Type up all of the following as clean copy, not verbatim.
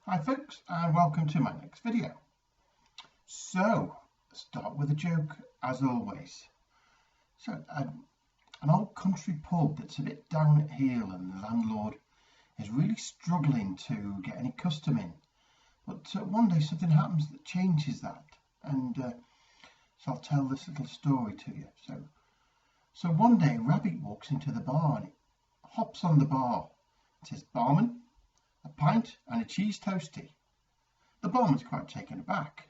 Hi folks, and welcome to my next video. So, start with a joke as always. So, an old country pub that's a bit down at heel and the landlord is really struggling to get any custom in. But one day something happens that changes that, and so I'll tell this little story to you. So one day Rabid walks into the bar and it hops on the bar. It says, "Barman, a pint and a cheese toastie." The barman's quite taken aback.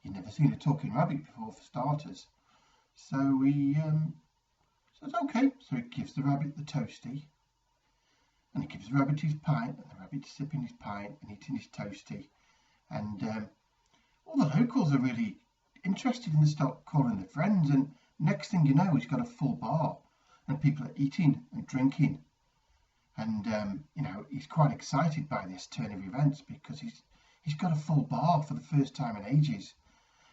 He'd never seen a talking rabbit before, for starters. So he says, "Okay." So he gives the rabbit the toastie, and he gives the rabbit his pint, and the rabbit's sipping his pint and eating his toastie. And all the locals are really interested and start calling their friends. And next thing you know, he's got a full bar, and people are eating and drinking. And he's quite excited by this turn of events because he's got a full bar for the first time in ages,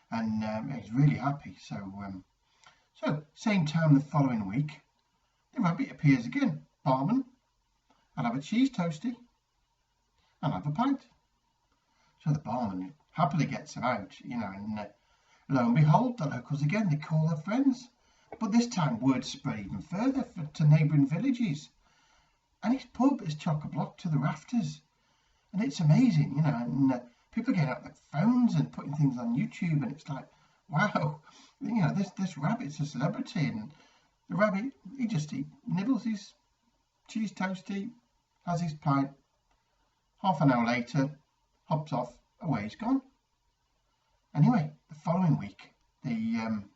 and he's really happy. So same time the following week, the rabbit appears again. "Barman, I'll have a cheese toastie. I'll have a pint." So the barman happily gets him out, and lo and behold, the locals again, they call their friends. But this time word spread even further to neighbouring villages. And his pub is chock-a-block to the rafters, and it's amazing, and people are getting out their phones and putting things on YouTube, and it's like, wow, this rabbit's a celebrity. And the rabbit, he nibbles his cheese toastie, has his pint, half an hour later, hops off, away he's gone. Anyway, the following week, the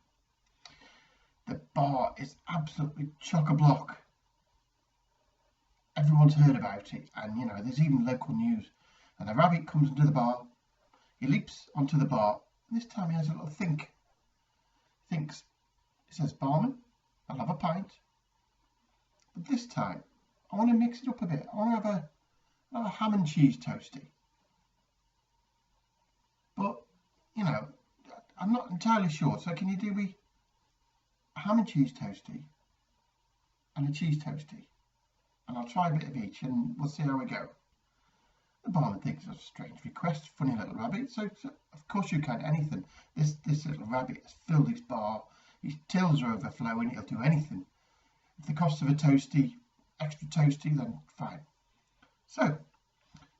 bar is absolutely chock-a-block. Everyone's heard about it, and there's even local news. And the rabbit comes into the bar, he leaps onto the bar, and this time he has a little thinks. He says, "Barman, I'll have a pint, but this time I want to mix it up a bit. I want to have a ham and cheese toastie." But I'm not entirely sure, so can you do me a ham and cheese toastie and a cheese toastie? And I'll try a bit of each, and we'll see how we go. The barman thinks it's a strange request, funny little rabbit. So of course you can, anything. This little rabbit has filled his bar. His tills are overflowing. He'll do anything. If the cost of a extra toastie, then fine. So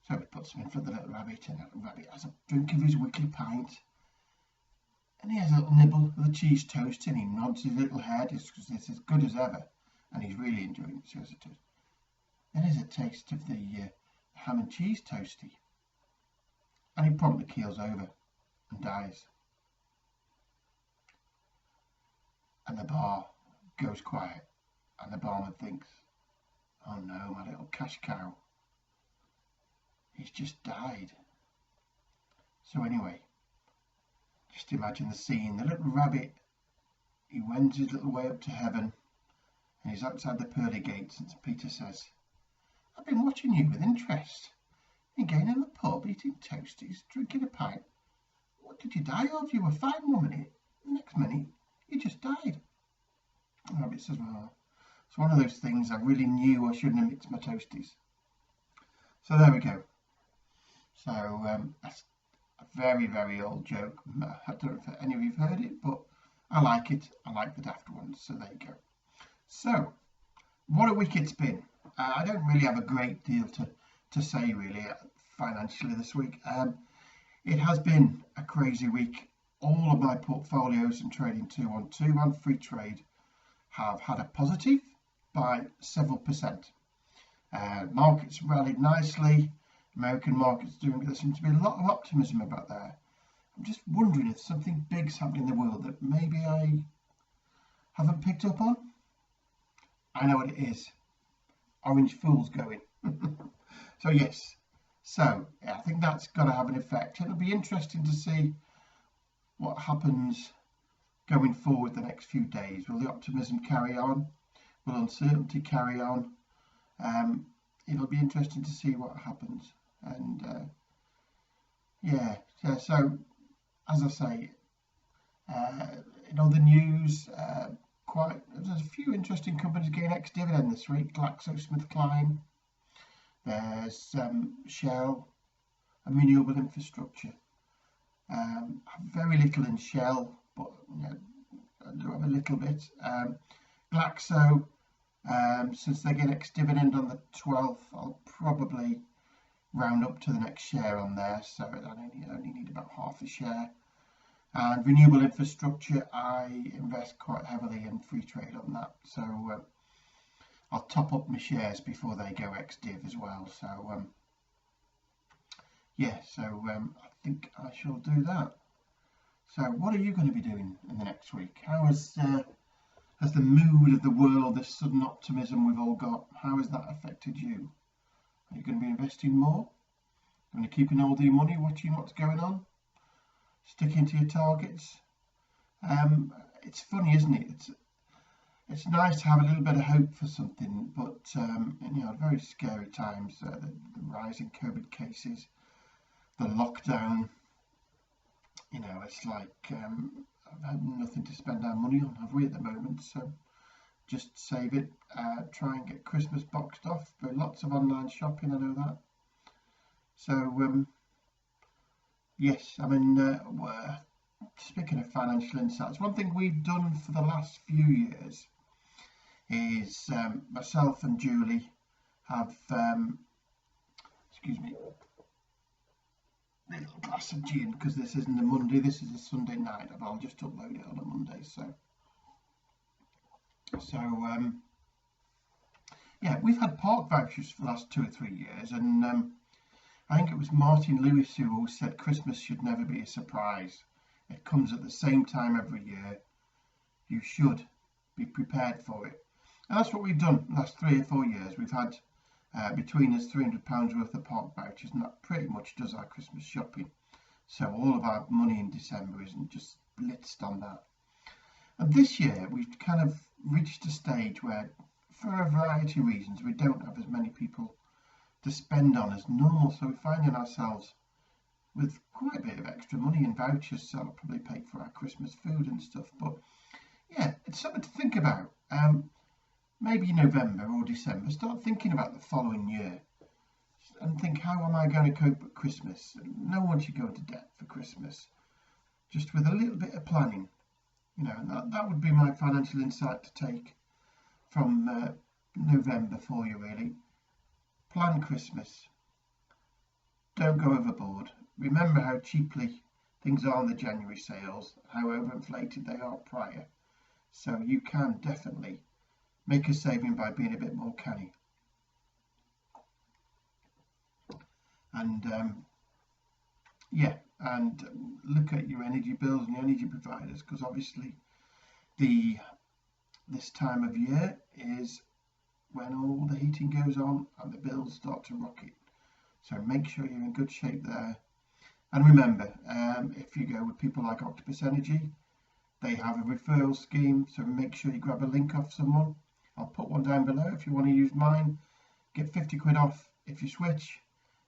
he puts them in for the little rabbit, and the little rabbit has a drink of his weekly pint, and he has a little nibble of the cheese toast, and he nods his little head because it's as good as ever, and he's really enjoying it. Seriously. Then there's a taste of the ham and cheese toastie, and he promptly keels over and dies. And the bar goes quiet, and the barman thinks, "Oh no, my little cash cow, he's just died." So anyway, just imagine the scene. The little rabbit, he wends his little way up to heaven, and he's outside the pearly gates, and St. Peter says, "I've been watching you with interest. Again in the pub, eating toasties, drinking a pint. What did you die of? You were fine 1 minute. The next minute, you just died." And the rabbit says, "Well, it's one of those things. I really knew I shouldn't have mixed my toasties." So there we go. So that's a very, very old joke. I don't know if any of you have heard it, but I like it. I like the daft ones. So there you go. So, what a week it's been. I don't really have a great deal to say really financially this week. It has been a crazy week. All of my portfolios and trading 212 and free trade have had a positive by several percent. Markets rallied nicely. American markets doing good. There seems to be a lot of optimism about there. I'm just wondering if something big's happening in the world that maybe I haven't picked up on. I know what it is. Orange Fool's going. So yes, I think that's got to have an effect. It'll be interesting to see what happens going forward the next few days. Will the optimism carry on? Will uncertainty carry on? It'll be interesting to see what happens. And so as I say, in other news, there's a few interesting companies getting ex-dividend this week. GlaxoSmithKline, there's Shell, and renewable infrastructure. Very little in Shell, but I do have a little bit. Glaxo, since they get ex-dividend on the 12th, I'll probably round up to the next share on there, so I only need about half a share. And renewable infrastructure, I invest quite heavily in free trade on that, so I'll top up my shares before they go ex-div as well. So I think I shall do that. So what are you going to be doing in the next week? How has the mood of the world, this sudden optimism we've all got, how has that affected you? Are you going to be investing more? Going to keep in all your money, watching what's going on? Sticking to your targets? It's funny, isn't it? It's nice to have a little bit of hope for something, but very scary times. The rise in COVID cases, the lockdown. It's like I've had nothing to spend our money on, have we, at the moment? So just save it. Try and get Christmas boxed off. But lots of online shopping, I know that. So yes, speaking of financial insights, one thing we've done for the last few years is myself and Julie have, excuse me, a little glass of gin, because this isn't a Monday, this is a Sunday night, but I'll just upload it on a Monday. So yeah, we've had park vouchers for the last 2 or 3 years, and I think it was Martin Lewis who always said Christmas should never be a surprise. It comes at the same time every year. You should be prepared for it. And that's what we've done the last 3 or 4 years. We've had between us £300 worth of park vouchers, and that pretty much does our Christmas shopping. So all of our money in December isn't just blitzed on that. And this year we've kind of reached a stage where, for a variety of reasons, we don't have as many people to spend on as normal. So we're finding ourselves with quite a bit of extra money in vouchers, so I'll probably pay for our Christmas food and stuff. But yeah, it's something to think about. Maybe November or December, start thinking about the following year and think, how am I going to cope at Christmas? No one should go into debt for Christmas, just with a little bit of planning. And that would be my financial insight to take from November for you, really. Plan Christmas. Don't go overboard. Remember how cheaply things are on the January sales, how overinflated they are prior. So you can definitely make a saving by being a bit more canny. And look at your energy bills and your energy providers, because obviously this time of year is when all the heating goes on and the bills start to rocket. So make sure you're in good shape there. And remember, if you go with people like Octopus Energy, they have a referral scheme, so make sure you grab a link off someone. I'll put one down below if you want to use mine. Get 50 quid off if you switch.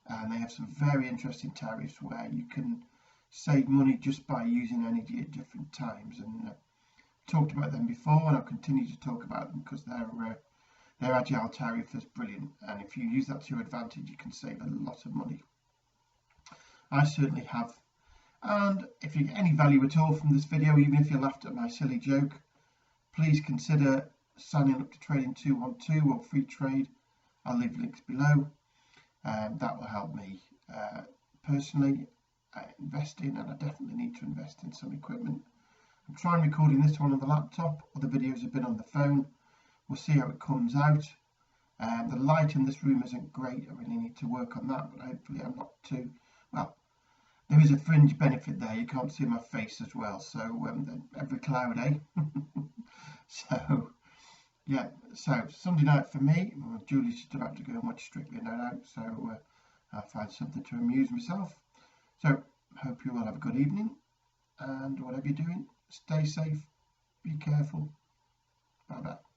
And they have some very interesting tariffs where you can save money just by using energy at different times. And talked about them before, and I'll continue to talk about them because their agile tariff is brilliant. And if you use that to your advantage, you can save a lot of money. I certainly have. And if you get any value at all from this video, even if you laughed at my silly joke, please consider signing up to Trading 212 or Free Trade. I'll leave links below. That will help me personally investing, and I definitely need to invest in some equipment. I'm trying recording this one on the laptop. Other videos have been on the phone. We'll see how it comes out. The light in this room isn't great. I really need to work on that, but hopefully I'm not too well. There is a fringe benefit there. You can't see my face as well. So every cloud, eh? So yeah, so Sunday night for me. Well, Julie's just about to go and watch Strictly, no doubt. So I'll find something to amuse myself. So hope you all have a good evening, and whatever you're doing, stay safe, be careful. Bye bye.